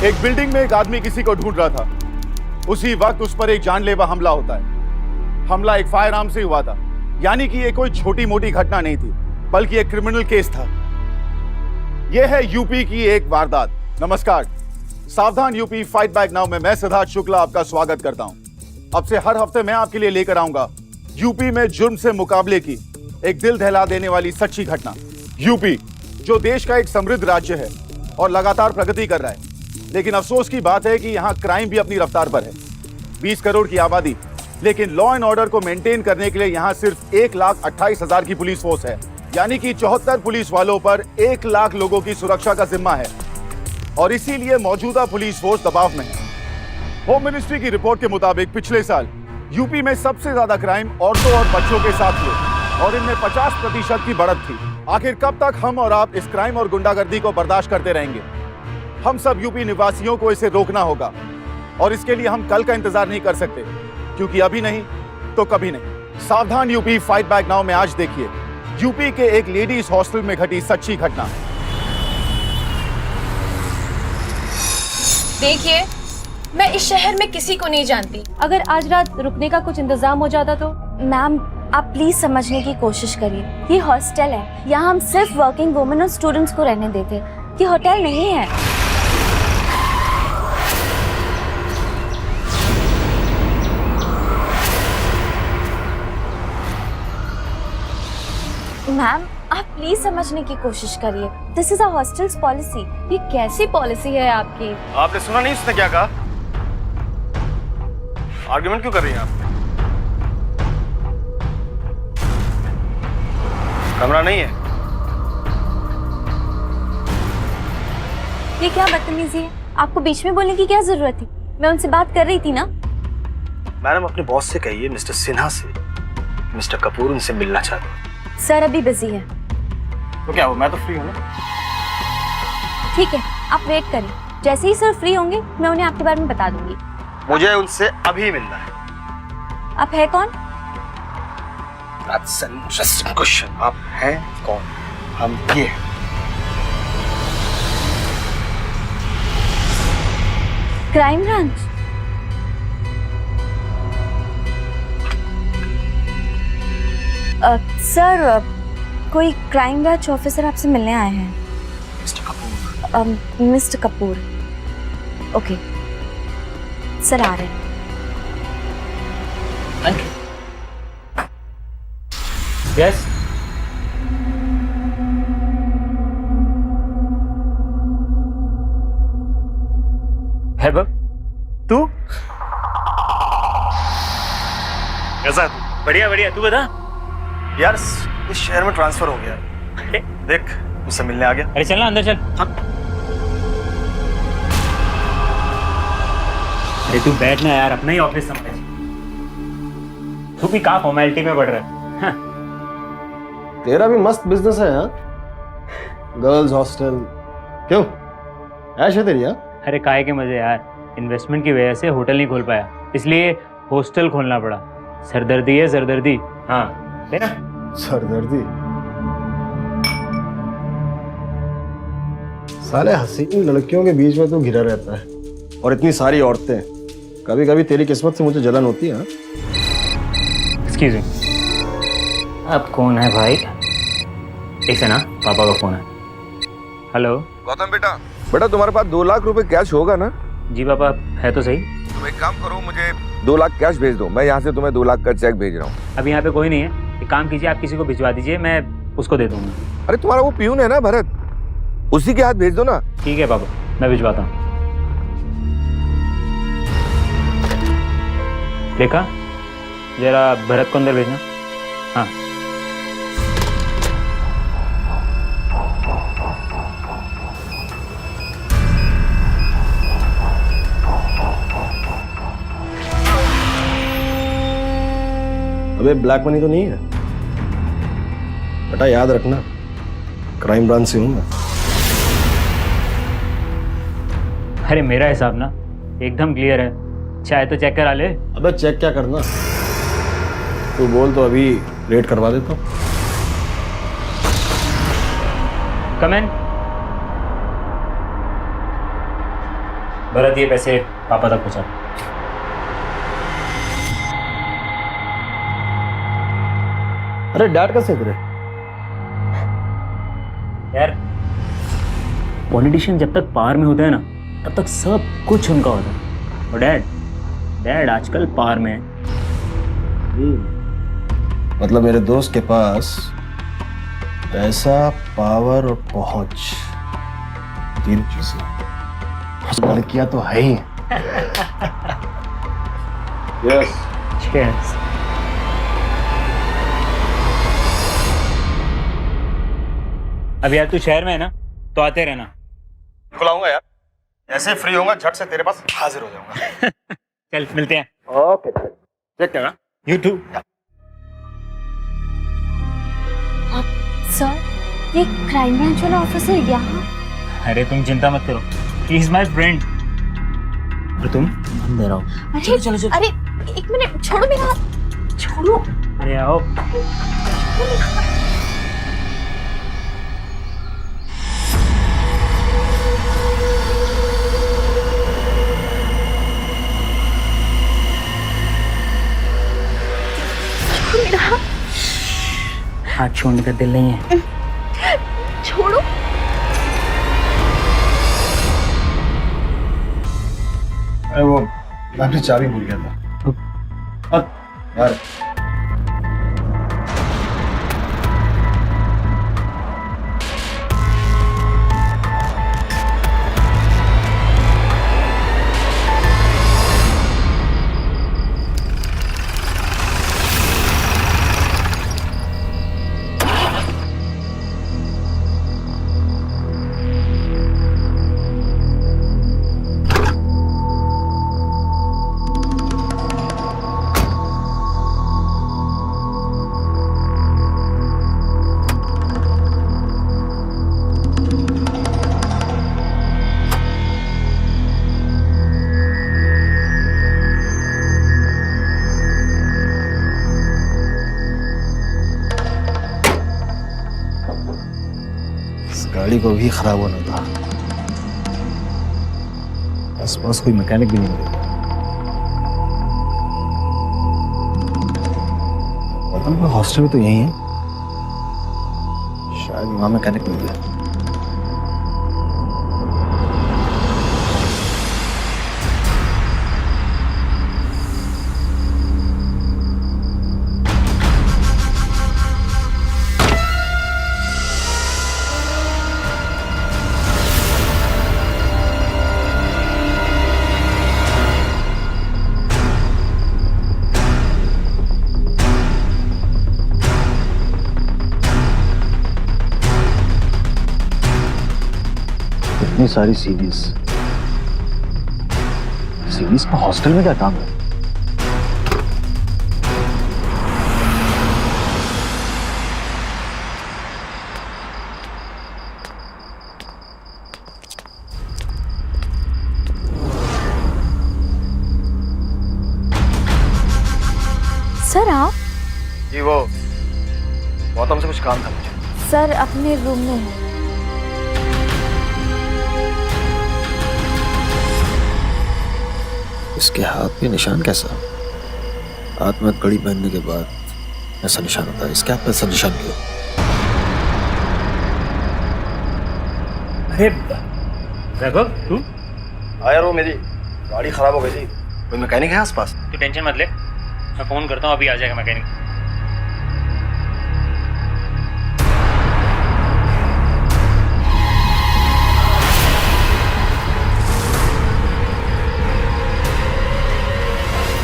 एक बिल्डिंग में एक आदमी किसी को ढूंढ रहा था। उसी वक्त उस पर एक जानलेवा हमला होता है। हमला एक फायर आर्म से हुआ था, यानी कि ये कोई छोटी मोटी घटना नहीं थी, बल्कि एक क्रिमिनल केस था। यह है यूपी की एक वारदात। नमस्कार, सावधान यूपी फाइट बैक नाउ में मैं सिद्धार्थ शुक्ला आपका स्वागत करता हूं। अब से हर हफ्ते मैं आपके लिए लेकर आऊंगा यूपी में जुर्म से मुकाबले की एक दिल दहला देने वाली सच्ची घटना। यूपी जो देश का एक समृद्ध राज्य है और लगातार प्रगति कर रहा है, लेकिन अफसोस की बात है कि यहाँ क्राइम भी अपनी रफ्तार पर है। 20 करोड़ की आबादी, लेकिन लॉ एंड ऑर्डर को मेंटेन करने के लिए यहाँ सिर्फ 1,28,000 की पुलिस फोर्स है, यानी कि 74 पुलिस वालों पर 1 लाख लोगों की सुरक्षा का जिम्मा है। और इसीलिए मौजूदा पुलिस फोर्स दबाव में है। होम मिनिस्ट्री की रिपोर्ट के मुताबिक पिछले साल यूपी में सबसे ज्यादा क्राइम औरतों और बच्चों के साथ हुए और इनमें 50% की बढ़त थी। आखिर कब तक हम और आप इस क्राइम और गुंडागर्दी को बर्दाश्त करते रहेंगे? हम सब यूपी निवासियों को इसे रोकना होगा और इसके लिए हम कल का इंतजार नहीं कर सकते, क्योंकि अभी नहीं तो कभी नहीं। सावधान यूपी फाइट बैक नाउ में आज देखिए यूपी के एक लेडीज हॉस्टल में घटी सच्ची घटना। देखिए, मैं इस शहर में किसी को नहीं जानती। अगर आज रात रुकने का कुछ इंतजाम हो जाता तो? मैम, आप प्लीज समझने की कोशिश करिए। ये हॉस्टल है, यहाँ हम सिर्फ वर्किंग वुमेन और स्टूडेंट्स को रहने देते। ये होटल नहीं है। मैम, आप प्लीज समझने की कोशिश करिए। This is a hostels policy. ये कैसी पॉलिसी है आपकी? आपने सुना नहीं उसने क्या कहा? आर्गुमेंट क्यों कर रही हैं आप? कमरा नहीं है। ये क्या बदतमीजी है? आपको बीच में बोलने की क्या जरूरत थी? मैं उनसे बात कर रही थी ना। मैडम, अपने बॉस से कहिए, मिस्टर सिन्हा से, मिस्टर कपूर उनसे मिलना चाहते हैं। सर अभी बिजी है। तो क्या हो, मैं तो फ्री हूँ ना। ठीक है, आप वेट करिए। जैसे ही सर फ्री होंगे मैं उन्हें आपके बारे में बता दूंगी। मुझे उनसे अभी मिलना है। आप है कौन? That's an interesting question. आप हैं कौन? हम ये हैं। Crime branch. सर, कोई क्राइम ब्रांच ऑफिसर आपसे मिलने आए हैं। Mister Kapoor. Mister Kapoor, okay sir, आ रहे हैं। Thank you. यस, है बब तू? कैसा है तू? बढ़िया बढ़िया, तू बता। यार, इस शहर में ट्रांसफर हो गया है। देख, मुझसे मिलने आ गया। अरे चल ना, अंदर चल। अरे तू बैठ ना यार, अपना ही ऑफिस समझ। तू भी कहाँ फॉर्मेलिटी में बढ़ रहा है? हाँ। तेरा भी मस्त बिजनेस है। हाँ, गर्ल्स हॉस्टल। क्यों, ऐश है तेरी? हाँ, अरे काहे के मजे यार, इन्वेस्टमेंट की वजह से होटल नहीं खोल पाया, इसलिए हॉस्टल खोलना पड़ा। सरदर्दी है, सरदर्दी। हाँ लेना। सरदर्दी? साले हसीन लड़कियों के बीच में तू घिरा रहता है और इतनी सारी औरतें। कभी कभी तेरी किस्मत से मुझे जलन होती है। एक्सक्यूज मी, अब कौन है भाई? एक से ना, पापा का फोन है। हेलो गौतम बेटा, तुम्हारे पास 2 लाख रुपए कैश होगा ना? जी पापा, है तो सही। तुम एक काम करो, मुझे 2 लाख कैश भेज दो। मैं यहाँ से तुम्हें 2 लाख का चेक भेज रहा हूँ। अभी यहाँ पे कोई नहीं है, एक काम कीजिए, आप किसी को भिजवा दीजिए, मैं उसको दे दूंगा। अरे तुम्हारा वो प्यून है ना भरत, उसी के हाथ भेज दो ना। ठीक है पापा, मैं भिजवाता हूँ। देखा, जरा भरत को अंदर भेजना। हाँ अबे ब्लैक मनी तो नहीं है बेटा, याद रखना, क्राइम ब्रांच से हूं मैं। अरे मेरा हिसाब ना एकदम क्लियर है, चाहे तो चेक करा ले। अबे चेक क्या करना, तू बोल तो अभी रेट करवा देता हूँ। कम इन। भरत ये पैसे पापा तक पहुँचा। अरे डैड कैसे तेरे? यार पॉलिटिशियन जब तक पावर में होते हैं ना तब तक सब कुछ उनका होता है, और डैड आजकल पावर में है। मतलब मेरे दोस्त के पास पैसा, पावर और पहुंच, तीन चीजें। लड़कियां तो है ही। यस। Cheers. अब यार तू शहर में है ना तो आते रहना। बुलाऊंगा यार, ऐसे फ्री होऊंगा झट से तेरे पास हाजिर हो जाऊंगा। चल मिलते हैं। ओके चेक करना। You too. सर, ये क्राइम ब्रांच वाला ऑफिसर यहाँ? अरे तुम चिंता मत करो, ही इज माय फ्रेंड। और तुम अंदर आओ। अरे चलो अरे एक मिनट, छोड़ो मेरा हाथ, छोड़ो। अरे आओ। हाथ छोड़ने का दिल नहीं है। छोड़ो। अरे वो मैं अपनी चाबी भूल गया था यार। गाड़ी को भी खराब होना था, आसपास कोई मैकेनिक भी नहीं मिलेगा। पता नहीं हॉस्टल में तो यही है, शायद वहां मैकेनिक मिल गया। इतनी सारी सीरीज का हॉस्टल में क्या काम है? सर आप? जी वो गौतम से कुछ काम था मुझे। सर अपने रूम में है। इसके हाथ में निशान कैसा? हाथ में कड़ी पहनने के बाद ऐसा निशान होता है, इसके हाथ में ऐसा निशान क्यों? अरे वैभव तू? यार वो मेरी गाड़ी खराब हो गई थी, कोई मैकेनिक है आसपास? तू टेंशन मत ले, मैं फोन करता हूँ, अभी आ जाएगा मैकेनिक।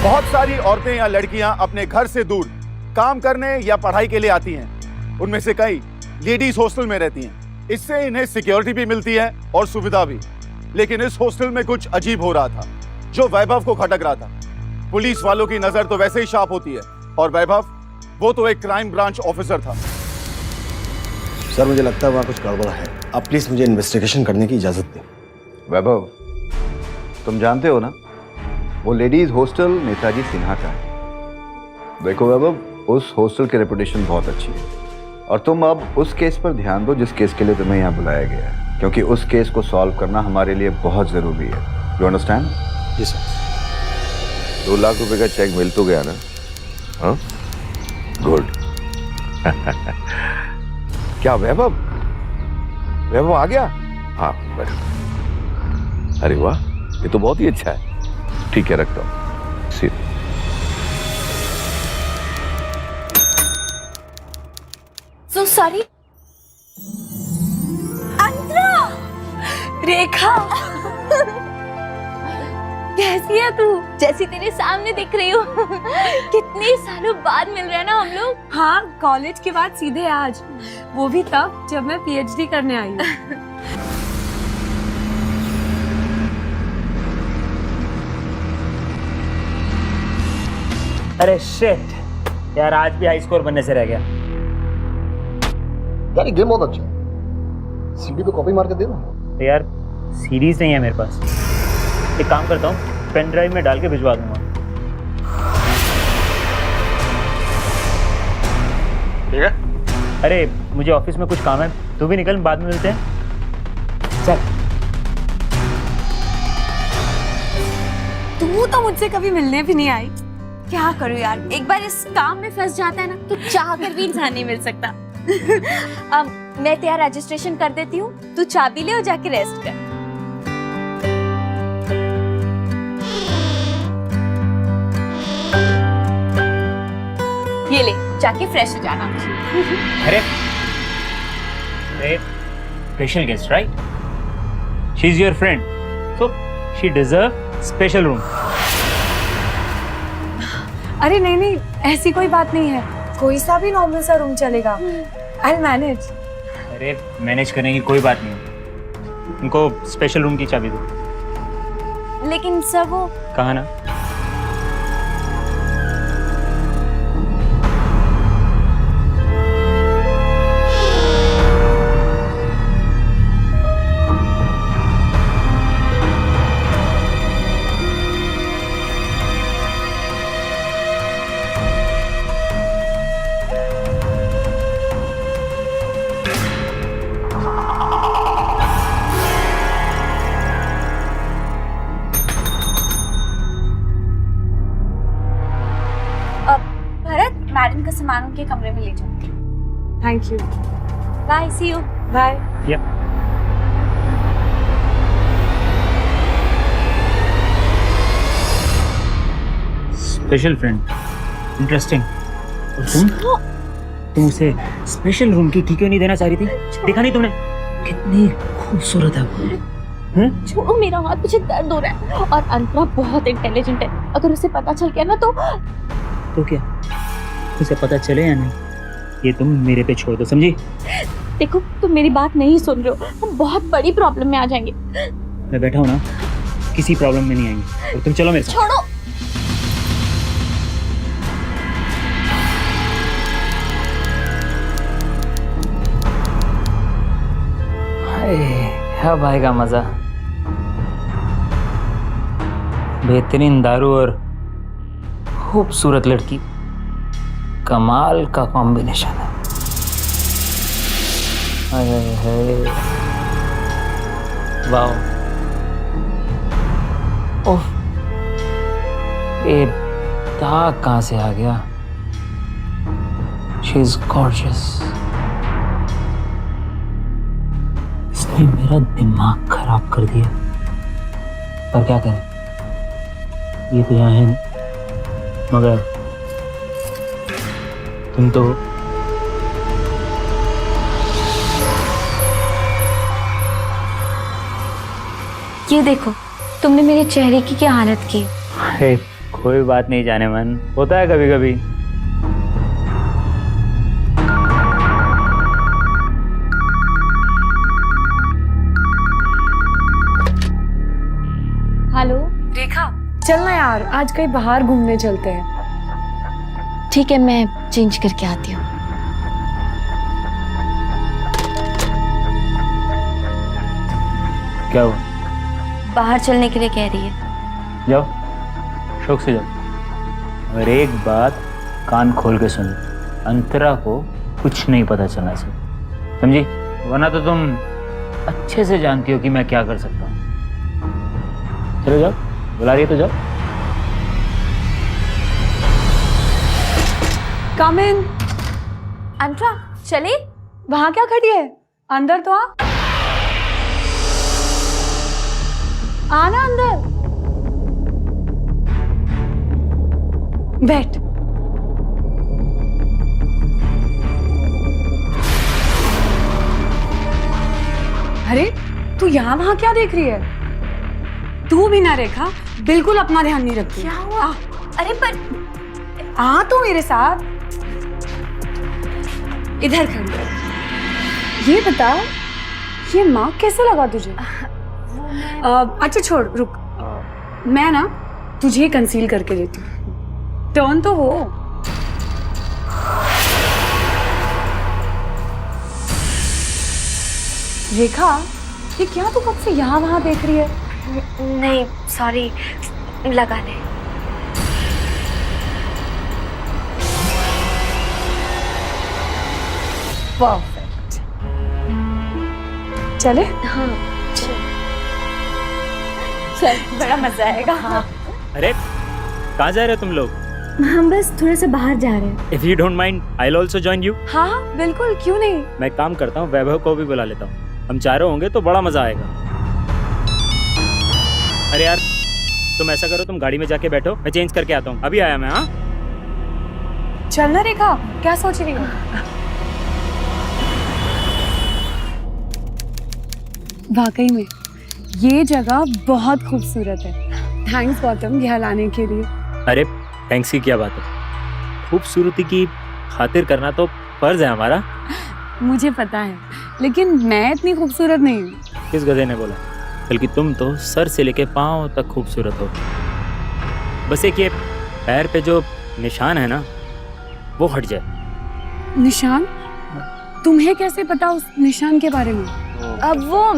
बहुत सारी औरतें या लड़कियां अपने घर से दूर काम करने या पढ़ाई के लिए आती हैं। उनमें से कई लेडीज हॉस्टल में रहती हैं। इससे इन्हें सिक्योरिटी भी मिलती है और सुविधा भी। लेकिन इस हॉस्टल में कुछ अजीब हो रहा था जो वैभव को खटक रहा था। पुलिस वालों की नजर तो वैसे ही शार्प होती है, और वैभव वो तो एक क्राइम ब्रांच ऑफिसर था। सर मुझे लगता है वहाँ कुछ गड़बड़ है, आप प्लीज मुझे इन्वेस्टिगेशन करने की इजाजत दें। वैभव, तुम जानते हो ना, वो लेडीज हॉस्टल नेताजी सिन्हा का है। देखो वैभव, उस हॉस्टल की रेपुटेशन बहुत अच्छी है, और तुम अब उस केस पर ध्यान दो जिस केस के लिए तुम्हें यहाँ बुलाया गया है, क्योंकि उस केस को सॉल्व करना हमारे लिए बहुत ज़रूरी है। You understand? जी सर। 2 लाख रुपए का चेक मिल तो गया ना? हाँ, गुड। क्या वैभव आ गया? हाँ बैठो। अरे वाह, ये तो बहुत ही अच्छा है। ठीक है, रखता हूँ। सी सो सॉरी। अंतरा, रेखा, कैसी है तू? जैसी तेरे सामने दिख रही हूँ। कितने सालों बाद मिल रहे हैं ना हम लोग। हाँ, कॉलेज के बाद सीधे आज, वो भी तब जब मैं पीएचडी करने आई हूँ। अरे शिट यार, आज भी हाई स्कोर बनने से रह गया। यार गेम बहुत अच्छा है, सीडी पे कॉपी मार के दे ना। तो यार सीरीज नहीं है मेरे पास, एक काम करता हूँ, पेन ड्राइव में डाल के भिजवा दूंगा। ठीक है। अरे मुझे ऑफिस में कुछ काम है, तू भी निकल, बाद में मिलते हैं। चल। तू तो मुझसे कभी मिलने भी नहीं आई। क्या करूँ यार, एक बार इस काम में फंस जाता है ना तो चाह कर भी इंसान नहीं मिल सकता। मैं तेरा रजिस्ट्रेशन कर देती हूँ, तू चाबी ले और जाके रेस्ट कर। ये ले, जाके फ्रेश हो जाना। अरे special guest right, she is your friend, so she deserve special room. अरे नहीं नहीं, ऐसी कोई बात नहीं है, कोई सा भी नॉर्मल सा रूम चलेगा। I manage. अरे मैनेज करने की कोई बात नहीं है, उनको स्पेशल रूम की चाबी दो। लेकिन सर वो कहा ना। भरत, मैडम का सामान उनके कमरे में ले जाओ। Thank you. Bye, see you. Bye. Yep. Special friend, interesting. तुम उसे स्पेशल रूम की की क्यों नहीं देना चाह रही थी? देखा नहीं तुमने कितनी खूबसूरत है वो? छोड़ो, मेरा हाथ, मुझे दर्द हो रहा है। और अंतरा बहुत इंटेलिजेंट है, अगर उसे पता चल गया ना तो क्या उसे पता चले या नहीं, ये तुम मेरे पे छोड़ दो, समझी? देखो, तुम मेरी बात नहीं सुन रहे हो, हम बहुत बड़ी प्रॉब्लम में आ जाएंगे। मैं बैठा हूँ ना, किसी प्रॉब्लम में नहीं आएंगे, और तुम चलो मेरे साथ। छोड़ो। अब आएगा मजा। बेहतरीन दारू और खूबसूरत लड़की, कमाल का कॉम्बिनेशन है। वाओ, ओह, ये दाग कहाँ से आ गया? She is gorgeous. इसने मेरा दिमाग खराब कर दिया, पर क्या करें, ये तो यहाँ है नहीं। मगर तुम तो ये देखो, तुमने मेरे चेहरे की क्या हालत की। अरे कोई बात नहीं जाने मन, होता है कभी कभी। हेलो रेखा, चलना यार, आज कहीं बाहर घूमने चलते हैं। ठीक है, मैं चेंज करके आती हूँ। क्या हुआ? बाहर चलने के लिए कह रही है। जाओ, शौक से जाओ। और एक बात कान खोल के सुन, अंतरा को कुछ नहीं पता चलना चाहिए, समझी? वरना तो तुम अच्छे से जानती हो कि मैं क्या कर सकता हूँ। चलो जाओ, बुला रही है तो जाओ। कम इन। अंतरा चले। वहां क्या खड़ी है? अंदर तो आ। आना अंदर। बैठ। अरे तू यहाँ वहां क्या देख रही है? तू भी ना रेखा बिल्कुल अपना ध्यान नहीं रखती। क्या हुआ? अरे पर आ तू मेरे साथ। इधर खड़ी। ये बता, ये मार्क कैसे लगा तुझे? अच्छा छोड़, रुक। मैं ना तुझे कंसील करके देती हूँ। टर्न तो हो। रेखा, ये क्या तू कब से यहाँ वहां देख रही है? नहीं सॉरी, लगा ले। परफेक्ट। चले? हाँ चल, बड़ा मजा आएगा। हाँ। अरे कहाँ जा रहे हो तुम लोग? हम बस थोड़ा सा बाहर जा रहे हैं। If you don't mind, I'll also join you. हाँ हाँ बिल्कुल, क्यों नहीं। मैं एक काम करता हूँ, वैभव को भी बुला लेता हूँ। हम चारों होंगे तो बड़ा मजा आएगा। अरे यार तुम ऐसा करो, तुम गाड़ी में जाके बैठो, मैं चेंज करके आता हूँ। अभी आया मैं। हाँ चलना रेखा, क्या सोच रही हो? वाकई में ये जगह बहुत खूबसूरत है। थैंक्स गौतम यहाँ लाने के लिए। अरे थैंक्स की क्या बात है, खूबसूरती की खातिर करना तो फर्ज है हमारा। मुझे पता है, लेकिन मैं इतनी खूबसूरत नहीं हूँ। किस गधे ने बोला? बल्कि तुम तो सर से लेके पाँव तक खूबसूरत हो। बस एक ये पैर पे जो निशान है ना, वो हट जाए। निशान? तुम्हें कैसे पता उस निशान के बारे में? अब वो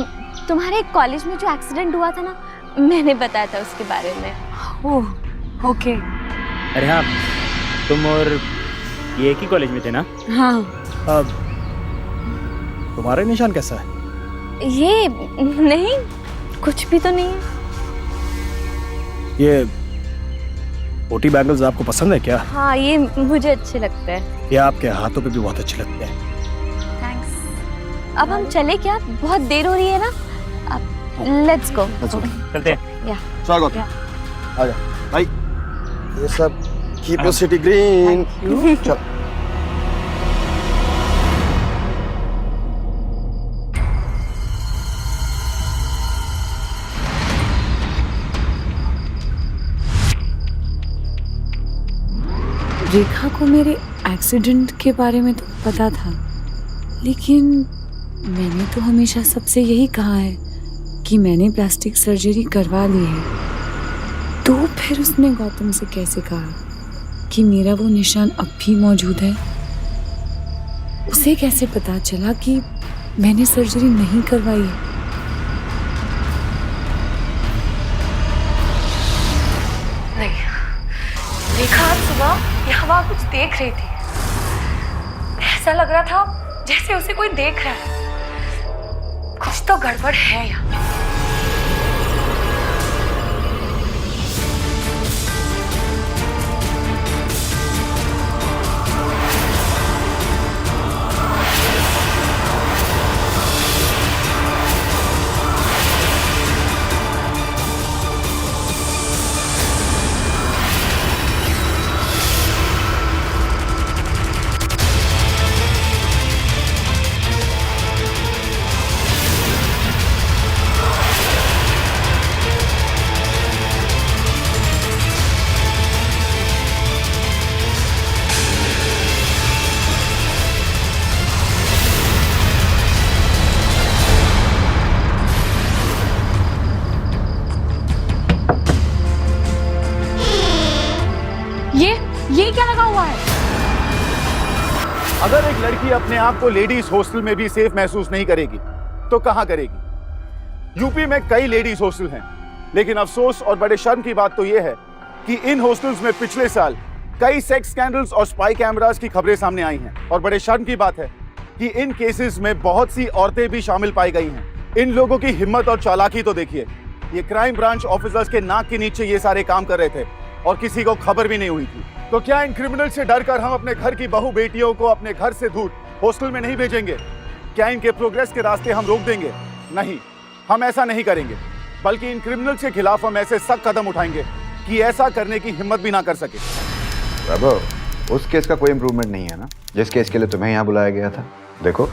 तुम्हारे कॉलेज में जो एक्सीडेंट हुआ था ना, मैंने बताया था उसके बारे में। Oh okay. अरे हाँ, तुम और ये एक ही कॉलेज में थे ना? हाँ। अब तुम्हारा निशान कैसा है? ये नहीं, कुछ भी तो नहीं है। ये ओटी बैंगल्स आपको पसंद है क्या? हाँ ये मुझे अच्छे लगते हैं। ये आपके हाथों पे भी बहुत अच्छे लगते हैं। थैंक्स। अब हम चले क्या? बहुत देर हो रही है ना। अब लेट्स गो। चलते हैं। या स्वागत। आजा भाई, ये सब कीप योर सिटी ग्रीन। चल। रेखा को मेरे एक्सीडेंट के बारे में तो पता था, लेकिन मैंने तो हमेशा सबसे यही कहा है कि मैंने प्लास्टिक सर्जरी करवा ली है। तो फिर उसने गौतम से कैसे कहा कि मेरा वो निशान अब भी मौजूद है? उसे कैसे पता चला कि मैंने सर्जरी नहीं करवाई है? नहीं, रेखा आज सुबह यहाँ वहाँ कुछ देख रही थी। ऐसा लग रहा था जैसे उसे कोई देख रहा है। कुछ तो गड़बड़ है यहाँ। ये क्या लगा हुआ है? अगर एक लड़की अपने आप को लेडीज हॉस्टल में भी सेफ महसूस नहीं करेगी तो कहां करेगी? यूपी में कई लेडीज हॉस्टल हैं, लेकिन अफसोस और बड़े शर्म की बात तो यह है कि इन हॉस्टल्स में पिछले साल कई सेक्स स्कैंडल्स और स्पाई कैमरास की खबरें सामने आई हैं। और बड़े शर्म की बात है कि इन केसेस में बहुत सी औरतें भी शामिल पाई गई हैं। इन लोगों की हिम्मत और चालाकी तो देखिए। ये क्राइम ब्रांच ऑफिसर्स के नाक के नीचे ये सारे काम कर रहे थे और किसी को खबर भी नहीं हुई थी। तो क्या इन क्रिमिनल से डरकर हम अपने घर की बहू बेटियों को अपने घर से दूर हॉस्टल में नहीं भेजेंगे? क्या इनके प्रोग्रेस के रास्ते हम रोक देंगे? नहीं, हम ऐसा नहीं करेंगे, बल्कि इन क्रिमिनल के खिलाफ हम ऐसे सख्त कदम उठाएंगे कि ऐसा करने की हिम्मत भी ना कर सके। वैभव, उस केस का कोई इम्प्रूवमेंट नहीं है ना, जिस केस के लिए तुम्हें यहाँ बुलाया गया था। देखो,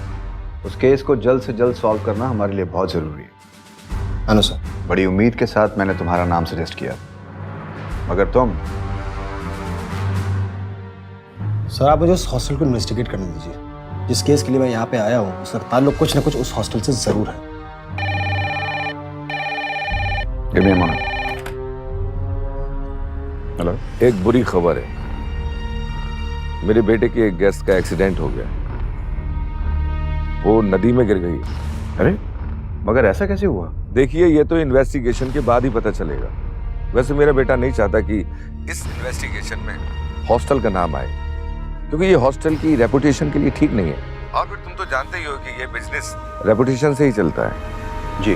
उस केस को जल्द से जल्द सॉल्व करना हमारे लिए बहुत जरूरी है। अनु सर, बड़ी उम्मीद के साथ मैंने तुम्हारा नाम सजेस्ट किया, मगर तुम। सर आप मुझे उस हॉस्टल को इन्वेस्टिगेट करने दीजिए। जिस केस के लिए मैं यहाँ पे आया हूँ उसका ताल्लुक कुछ ना कुछ उस हॉस्टल से जरूर है। Give me a moment. Hello. एक बुरी खबर है, मेरे बेटे के एक गेस्ट का एक्सीडेंट हो गया, वो नदी में गिर गई। अरे मगर ऐसा कैसे हुआ? देखिए, ये तो इन्वेस्टिगेशन के बाद ही पता चलेगा। वैसे मेरा बेटा नहीं चाहता कि इस इन्वेस्टिगेशन में हॉस्टल का नाम आए, क्योंकि ये हॉस्टल की रेपुटेशन के लिए ठीक नहीं है। और फिर तुम तो जानते ही हो कि ये बिजनेस रेपुटेशन से ही चलता है। जी।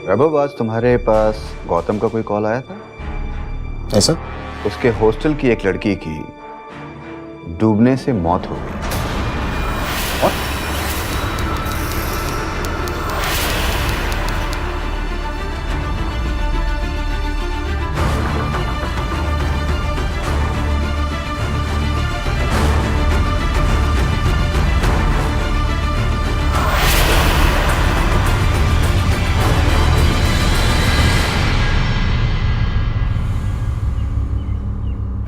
वैभव, आज तुम्हारे पास गौतम का कोई कॉल आया था? ऐसा? उसके हॉस्टल की एक लड़की की डूबने से मौत हो गई।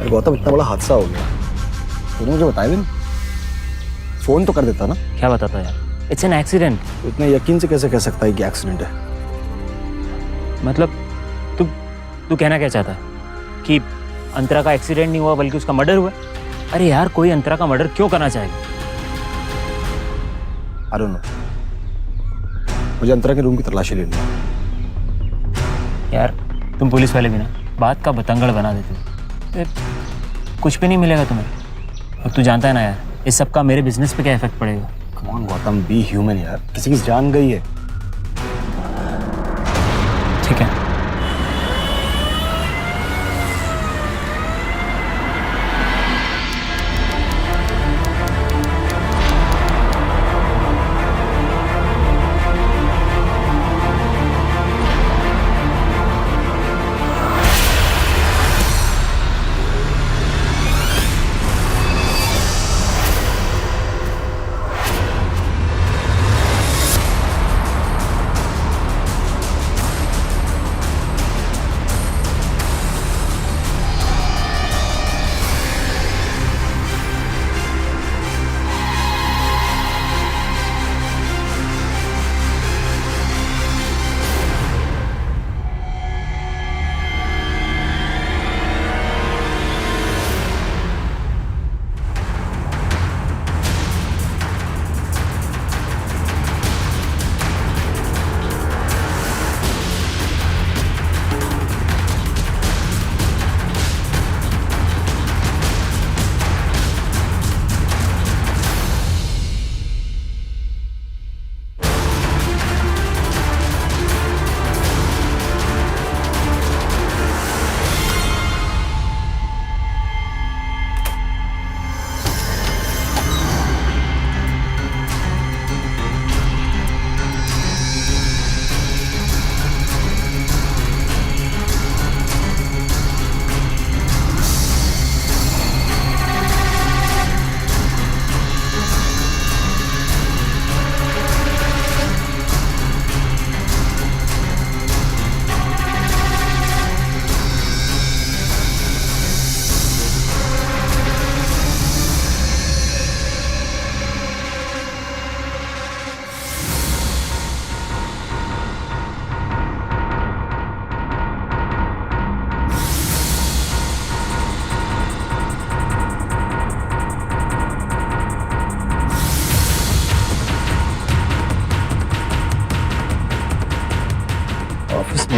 गौतम, इतना बड़ा हादसा हो गया, तूने मुझे बताया भी नहीं? फोन तो कर देता ना। क्या बताता यार, इट्स एन एक्सीडेंट। तो इतने यकीन से कैसे कह सकता है कि एक्सीडेंट है? मतलब तू कहना क्या चाहता है कि अंतरा का एक्सीडेंट नहीं हुआ बल्कि उसका मर्डर हुआ? अरे यार, कोई अंतरा का मर्डर क्यों करना चाहेगा? आई डोंट नो, मुझे अंतरा के रूम की तलाशी लेनी है। यार तुम पुलिस वाले भी ना बात का बतंगड़ बना देते हो। कुछ भी नहीं मिलेगा तुम्हें। और तू जानता है ना यार, इस सब का मेरे बिजनेस पे क्या इफेक्ट पड़ेगा। Come on Gautam, be human यार, किसी की जान गई है। ठीक है,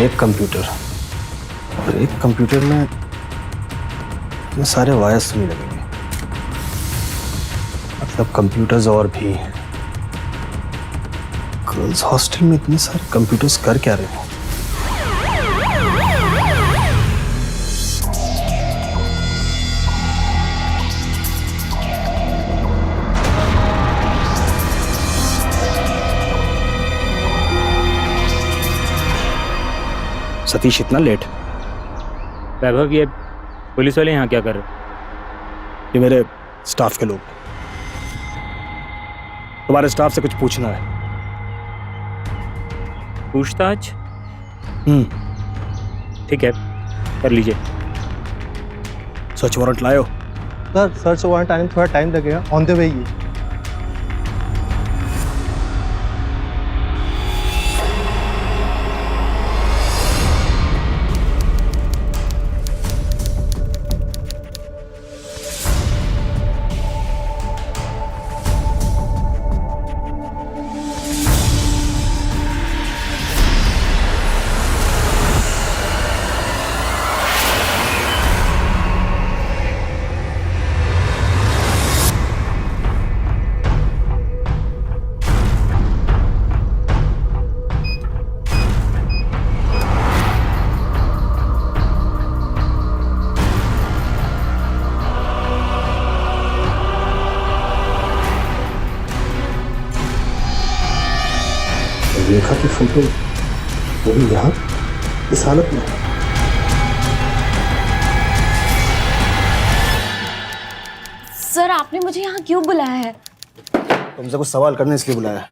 एक कंप्यूटर और एक कंप्यूटर में ये सारे वायर्स नहीं लगेंगे, मतलब कंप्यूटर्स और भी हैं। गर्ल्स हॉस्टल में इतने सारे कंप्यूटर्स कर क्या रहे हो? सतीश इतना लेट? वैभव, ये पुलिस वाले यहाँ क्या कर रहे? ये मेरे स्टाफ के लोग, तुम्हारे स्टाफ से कुछ पूछना है। पूछताछ? ठीक है, कर लीजिए। सर्च वारंट लाए हो? सर सर्च वारंट आने में थोड़ा टाइम लगेगा, ऑन द वे ही। रेखा की फोटो, वो भी यहाँ इस हालत में। सर, आपने मुझे यहाँ क्यों बुलाया है? तुमसे कुछ सवाल करने इसलिए बुलाया है।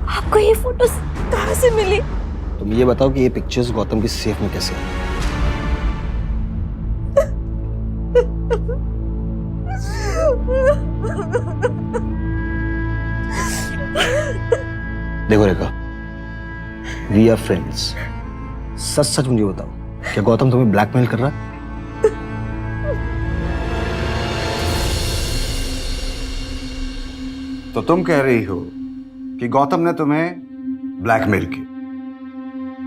आपको ये फोटोज कहाँ से मिली? तुम ये बताओ कि ये पिक्चर्स गौतम की सेफ में कैसे आई? देखो रेखा, वी आर फ्रेंड्स। सच सच मुझे बताओ, क्या गौतम तुम्हें ब्लैकमेल कर रहा है? तो तुम कह रही हो कि गौतम ने तुम्हें ब्लैकमेल की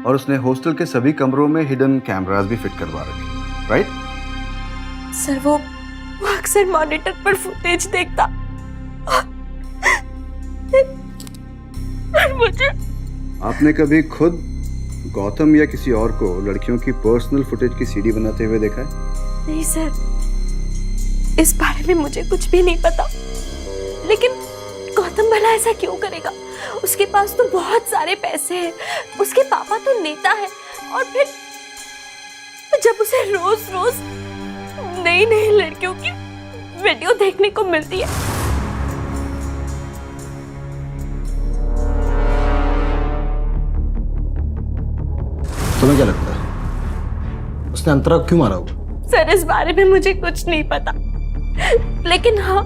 और उसने हॉस्टल के सभी कमरों में हिडन कैमरास भी फिट करवा रखे, राइट? सर, वो अक्सर मॉनिटर पर फुटेज देखता और मुझे। आपने कभी खुद गौतम या किसी और को लड़कियों की पर्सनल फुटेज की सीडी बनाते हुए देखा है? नहीं सर, इस बारे में मुझे कुछ भी नहीं पता। लेकिन गौतम भला ऐसा क्यों करेगा? उसके पास तो बहुत सारे पैसे हैं, उसके पापा तो नेता है, और फिर जब उसे रोज रोज नई नई लड़कियों की वीडियो देखने को मिलती है, तुम्हें क्या लगता है उसने अंतरा को क्यों मारा होगा? सर, इस बारे में मुझे कुछ नहीं पता, लेकिन हाँ,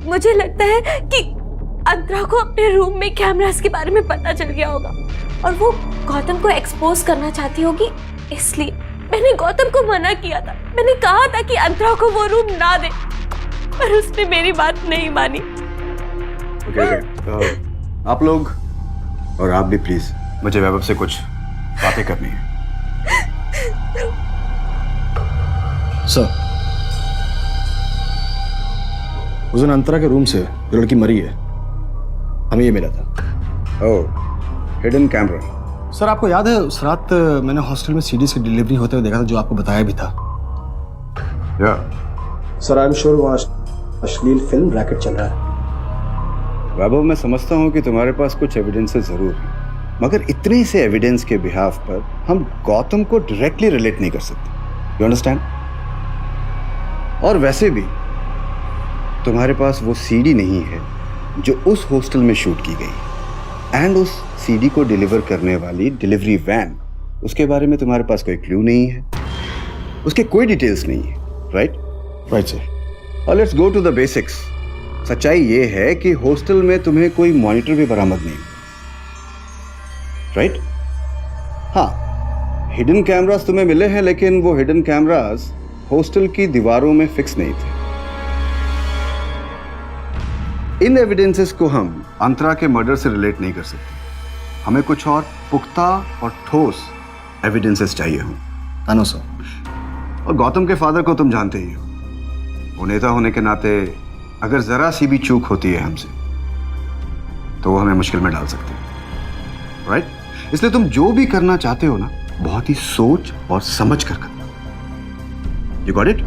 मुझे लगता है कि अंतरा को अपने रूम में कैमरास के बारे में पता चल गया होगा और वो गौतम को एक्सपोज करना चाहती होगी। इसलिए मैंने गौतम को मना किया था। मैंने कहा था कि अंतरा को वो रूम ना दे, पर उसने मेरी बात नहीं मानी। आप लोग और आप भी प्लीज, मुझे वैभव से कुछ बातें करनी है। सर, उस दिन अंतरा के रूम से जो लड़की मरी है, हमें ये मिला था। ओह, हिडन कैमरा। सर, आपको याद है उस रात मैंने हॉस्टल में सीडीज की डिलीवरी होते हुए देखा था, जो आपको बताया भी था? या सर, आई एम श्योर वहाँ अश्लील फिल्म रैकेट चल रहा है। वैभव, मैं समझता हूँ कि तुम्हारे पास कुछ एविडेंसेस जरूर हैं, मगर इतने से एविडेंस के बिहाफ पर हम गौतम को डायरेक्टली रिलेट नहीं कर सकते। You understand? और वैसे भी तुम्हारे पास वो सीडी नहीं है जो उस हॉस्टल में शूट की गई, एंड उस सीडी को डिलीवर करने वाली डिलीवरी वैन, उसके बारे में तुम्हारे पास कोई क्लू नहीं है, उसके कोई डिटेल्स नहीं है, राइट? Right sir. और let's go to the basics. सच्चाई ये है कि हॉस्टल में तुम्हें कोई मॉनिटर भी बरामद नहीं, राइट? हाँ, हिडन कैमरास तुम्हें मिले हैं, लेकिन वो हिडन कैमरास हॉस्टल की दीवारों में फिक्स नहीं थे। इन एविडेंसेस को हम अंतरा के मर्डर से रिलेट नहीं कर सकते। हमें कुछ और पुख्ता और ठोस एविडेंसेस चाहिए हों। आनो सर, और गौतम के फादर को तुम जानते ही हो, वो नेता होने के नाते अगर जरा सी भी चूक होती है हमसे तो वो हमें मुश्किल में डाल सकते हैं, राइट? इसलिए तुम जो भी करना चाहते हो ना, बहुत ही सोच और समझ कर करना। You got it?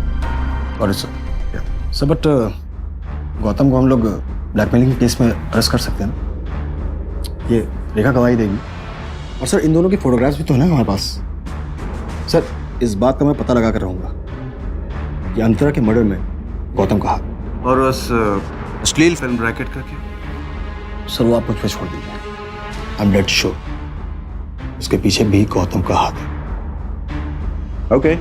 और सर बट गौतम को हम लोग ब्लैकमेलिंग के केस में अरेस्ट कर सकते हैं ना? ये रेखा गवाही देगी। और सर इन दोनों की फोटोग्राफ्स भी तो है ना हमारे पास। सर इस बात का मैं पता लगा कर रहूँगा कि अंतरा के मर्डर में गौतम का हाथ। और उस अश्लील फिल्म रैकेट का क्या? सर वो आप मुझ पे छोड़ दीजिए। आई एम डेड श्योर उसके पीछे भी गौतम का हाथ है। Okay,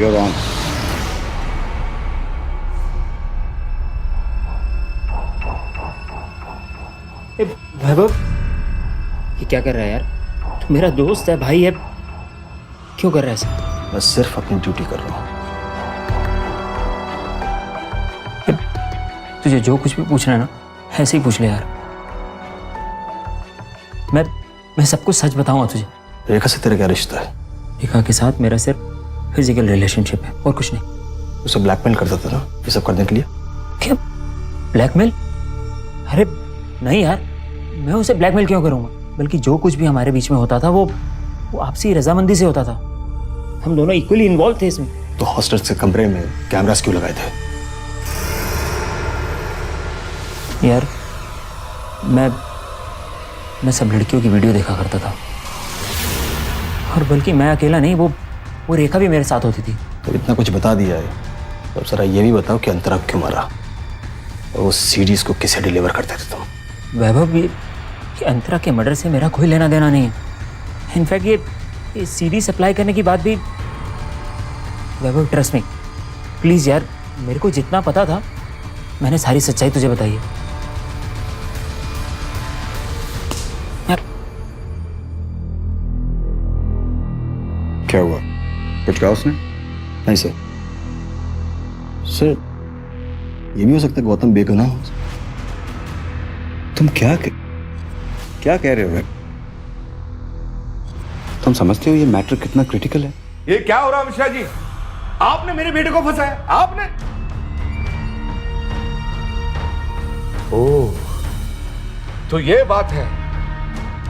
you are on. Vaibhav, ये क्या कर रहा है यार? तू मेरा दोस्त है, भाई है, क्यों कर रहा है ऐसा? मैं सिर्फ अपनी ड्यूटी कर रहा हूँ। तुझे जो कुछ भी पूछना है ना, ऐसे ही पूछ ले यार। मैं सब कुछ सच बताऊंगा तुझे। रेखा से तेरा क्या रिश्ता है? रेखा के साथ मेरा सिर्फ फिजिकल रिलेशनशिप है और कुछ नहीं। उसे ब्लैकमेल करता था ना ये सब करने के लिए? क्या ब्लैकमेल? अरे नहीं यार, मैं उसे ब्लैकमेल क्यों करूंगा? बल्कि जो कुछ भी हमारे बीच में होता था वो आपसी रजामंदी से होता था। हम दोनों इक्वली इन्वॉल्व थे इसमें। तो हॉस्टल से कमरे में कैमरास क्यों लगाए थे? यार मैं सब लड़कियों की वीडियो देखा करता था, और बल्कि मैं अकेला नहीं, वो रेखा भी मेरे साथ होती थी। तो इतना कुछ बता दिया है, तो जरा ये भी बताओ कि अंतरा क्यों मारा और उस सीडीज को किसे डिलीवर करते थे तुम? वैभव, ये अंतरा के मर्डर से मेरा कोई लेना देना नहीं है। इनफैक्ट ये सीडी सप्लाई करने की बात भी, वैभव ट्रस्ट मी, प्लीज़ यार, मेरे को जितना पता था मैंने सारी सच्चाई तुझे बताई है। क्या हुआ? कुछ कहा उसने? नहीं सर। सर ये भी हो सकता है गौतम बेगुनाह हो। तुम क्या कह रहे हो? तुम समझते हो ये मैटर कितना क्रिटिकल है? ये क्या हो रहा है मिश्रा जी? आपने मेरे बेटे को फंसाया, आपने। ओह, तो ये बात है।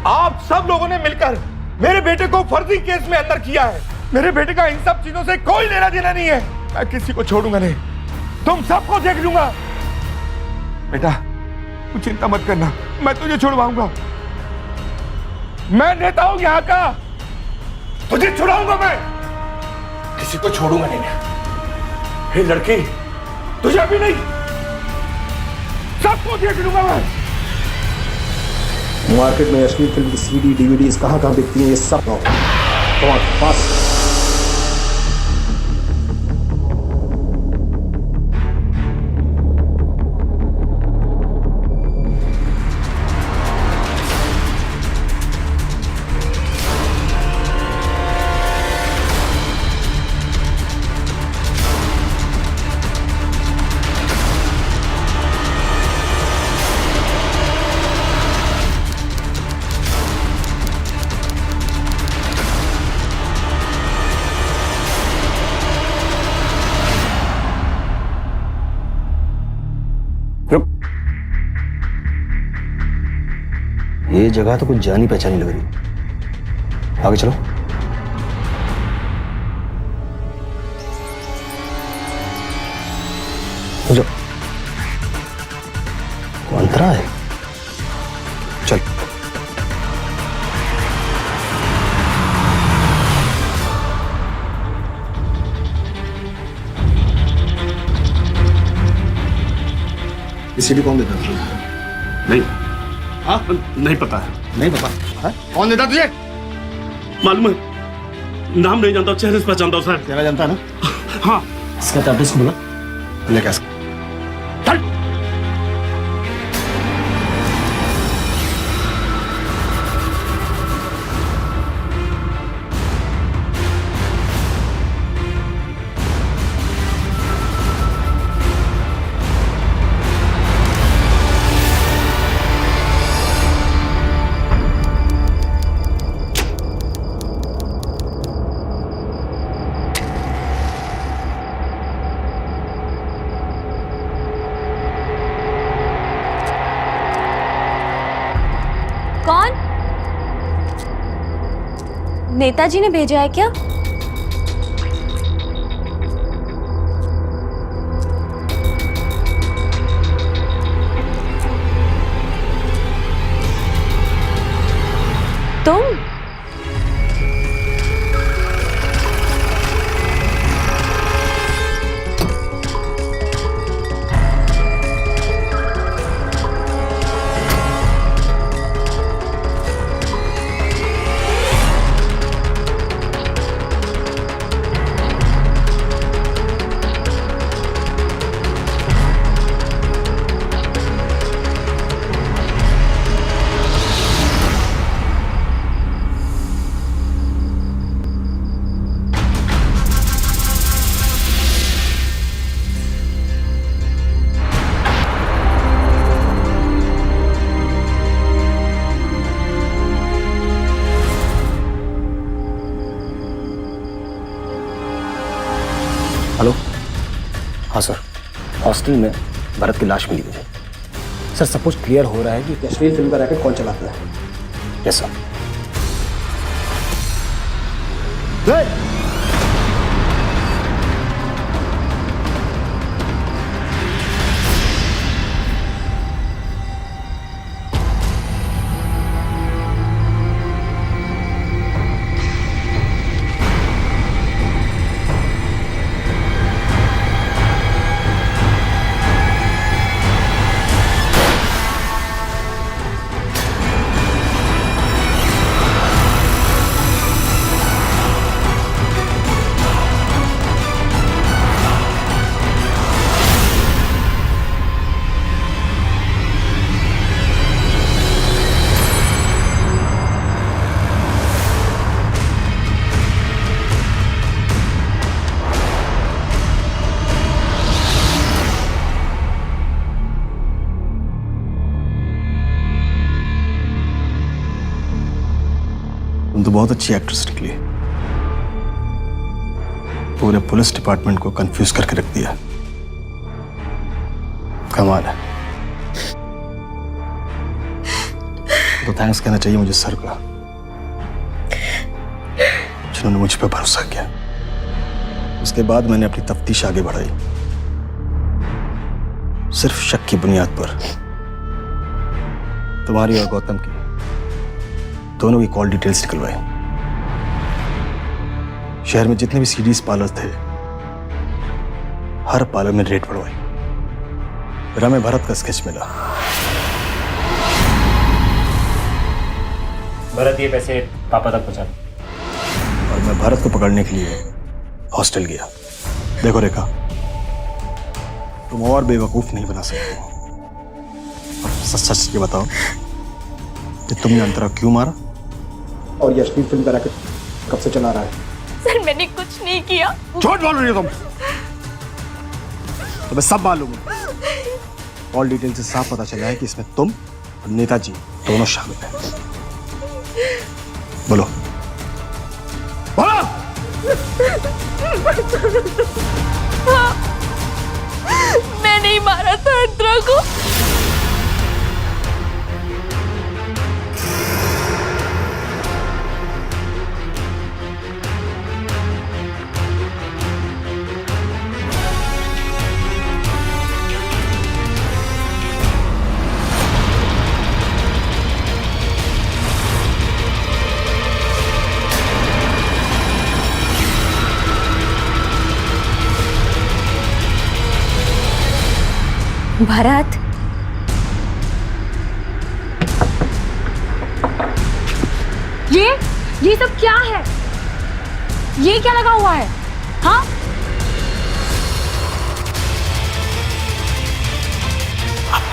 आप सब लोगों ने मिलकर मेरे बेटे को फर्जी केस में अंदर किया है। मेरे बेटे का इन सब चीजों से कोई लेना देना नहीं है। मैं किसी को छोड़ूंगा नहीं, तुम सबको देख लूंगा। बेटा तू चिंता मत करना, मैं तुझे छुड़वाऊंगा। मैं नेता हूं यहाँ का, तुझे छुड़ाऊंगा मैं। किसी को छोड़ूंगा नहीं मैं। ये लड़की तुझे भी नहीं, सबको देख लूंगा मैं। मार्केट में अश्लील फिल्म की सीडी डीवीडीज कहाँ बिकती हैं ये सब तुम्हारे पास। ये जगह तो कुछ जानी पहचानी लग रही। आगे चलो। जाओ। वो अंतरा है। चल। ये सीडी कौन देता है? नहीं, हाँ नहीं पता है। नहीं पता है? कौन देता तुझे? मालूम है, नाम नहीं जानता, चेहरे से पहचानता हूँ सर। तेरा जानता है ना? हाँ। इसका टैबलेट बोला ले कैसे? नेताजी ने भेजा है क्या? तुम? हेलो। हाँ सर, हॉस्टल में भरत की लाश मिली मुझे। सर सब कुछ क्लियर हो रहा है कि अश्लील फिल्म का रैकेट कौन चलाता है। Yes sir. तुम तो बहुत अच्छी एक्ट्रेस निकली। पूरे पुलिस डिपार्टमेंट को कंफ्यूज करके रख दिया। कमाल है। तो थैंक्स कहना चाहिए मुझे सर का, जिन्होंने मुझ पर भरोसा किया। उसके बाद मैंने अपनी तफ्तीश आगे बढ़ाई, सिर्फ शक की बुनियाद पर। तुम्हारी और गौतम की दोनों की कॉल डिटेल्स निकलवाई। शहर में जितने भी सीडीज पार्लर थे, हर पार्लर में रेट बढ़वाई। फिर हमें भरत का स्केच मिला। भरत ये पैसे पापा तक पहुंचा दो। और मैं भरत को पकड़ने के लिए हॉस्टल गया। देखो रेखा, तुम और बेवकूफ नहीं बना सकती। अब सच सच ये बताओ कि तुमने अंतरा क्यों मारा, और ये अश्लील फिल्म का रैकेट कब से चला रहा है? सर मैंने कुछ नहीं किया। झूठ बोल रही हो तुम। तुम्हें सब मालूम है। कॉल डिटेल से साफ पता चला है कि इसमें तुम और नेताजी दोनों शामिल हैं। बोलो बोलो। हाँ, मैं नहीं मारा था अंतरा को। भरत, ये सब क्या है? ये क्या लगा हुआ है? हाँ,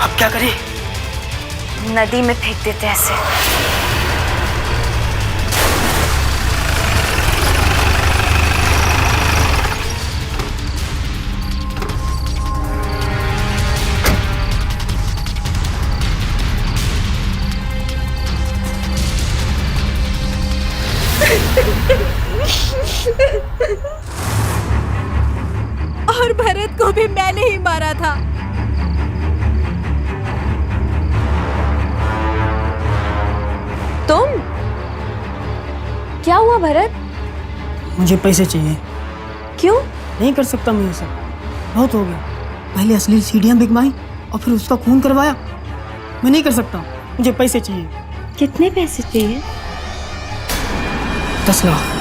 अब क्या करें? नदी में फेंक देते हैं ऐसे। और भरत को भी मैंने ही मारा था। तुम? क्या हुआ हुआ भरत? मुझे पैसे चाहिए। क्यों? नहीं कर सकता मैं ये सब, बहुत हो गया। पहले असली सीढ़ियाँ बिकवाई और फिर उसका खून करवाया। मैं नहीं कर सकता, मुझे पैसे चाहिए। कितने पैसे चाहिए? 10 लाख।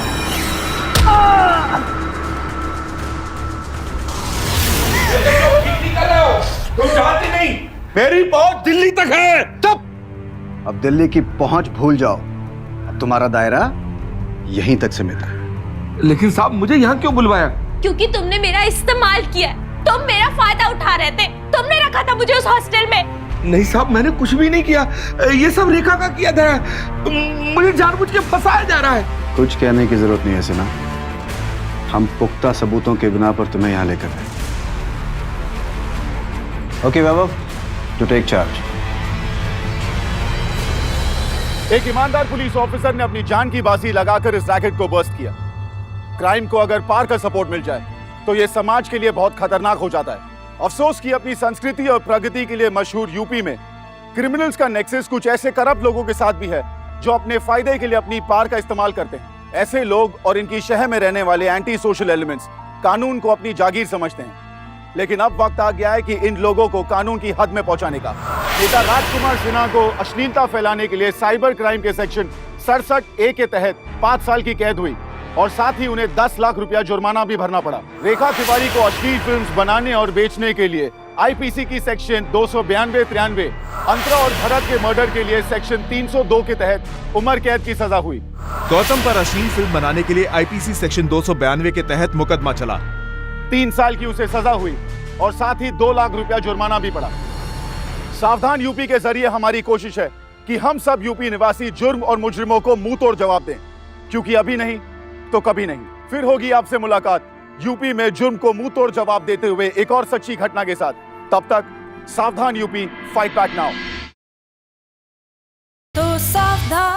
तुम जानते नहीं, मेरी पहुंच दिल्ली तक है। चुप! अब दिल्ली की पहुंच भूल जाओ। अब तुम्हारा दायरा यहीं तक सीमित है। लेकिन साहब मुझे यहाँ क्यों बुलवाया? क्योंकि तुमने मेरा इस्तेमाल किया है। तुम मेरा फायदा उठा रहे थे। तुमने रखा था मुझे उस हॉस्टल में। नहीं साहब, मैंने कुछ भी नहीं किया। ये सब रेखा का किया था। मुझे जानबूझ के फंसाया जा रहा है। कुछ कहने की जरूरत नहीं है सिन्हा। हम पुख्ता सबूतों के बिना पर तुम्हें यहाँ लेकर आए। Okay Vaibhav, to take charge. एक ईमानदार पुलिस ऑफिसर ने अपनी जान की बाजी लगाकर इस रैकेट को बस्ट किया। क्राइम को अगर पार का सपोर्ट मिल जाए तो यह समाज के लिए बहुत खतरनाक हो जाता है। अफसोस कि अपनी संस्कृति और प्रगति के लिए मशहूर यूपी में क्रिमिनल्स का नेक्सस कुछ ऐसे करप्ट लोगों के साथ भी है जो अपने फायदे के लिए अपनी पार का इस्तेमाल करते हैं। ऐसे लोग और इनकी शहर में रहने वाले एंटी सोशल एलिमेंट्स कानून को अपनी जागीर समझते हैं, लेकिन अब वक्त आ गया है कि इन लोगों को कानून की हद में पहुंचाने का। नेता राजकुमार सिन्हा को अश्लीलता फैलाने के लिए साइबर क्राइम के सेक्शन 67A के तहत 5 साल की कैद हुई और साथ ही उन्हें 10 लाख रुपया जुर्माना भी भरना पड़ा। रेखा तिवारी को अश्लील फिल्म्स बनाने और बेचने के लिए आईपीसी की सेक्शन 292-93, अंतरा और भरत के मर्डर के लिए सेक्शन 302 के तहत उम्र कैद की सजा हुई। गौतम पर अश्लील फिल्म बनाने के लिए आईपीसी सेक्शन 292 के तहत मुकदमा चला। 3 साल की उसे सजा हुई और साथ ही 2 लाख रुपया जुर्माना भी पड़ा। सावधान यूपी के जरिए हमारी कोशिश है कि हम सब यूपी निवासी जुर्म और मुजरिमों को मुंह तोड़ जवाब दें, क्योंकि अभी नहीं तो कभी नहीं फिर होगी आपसे मुलाकात यूपी में जुर्म को मुंह तोड़ जवाब देते हुए एक और सच्ची घटना के साथ। तब तक सावधान यूपी, फाइट बैक नाउ। तो सावधान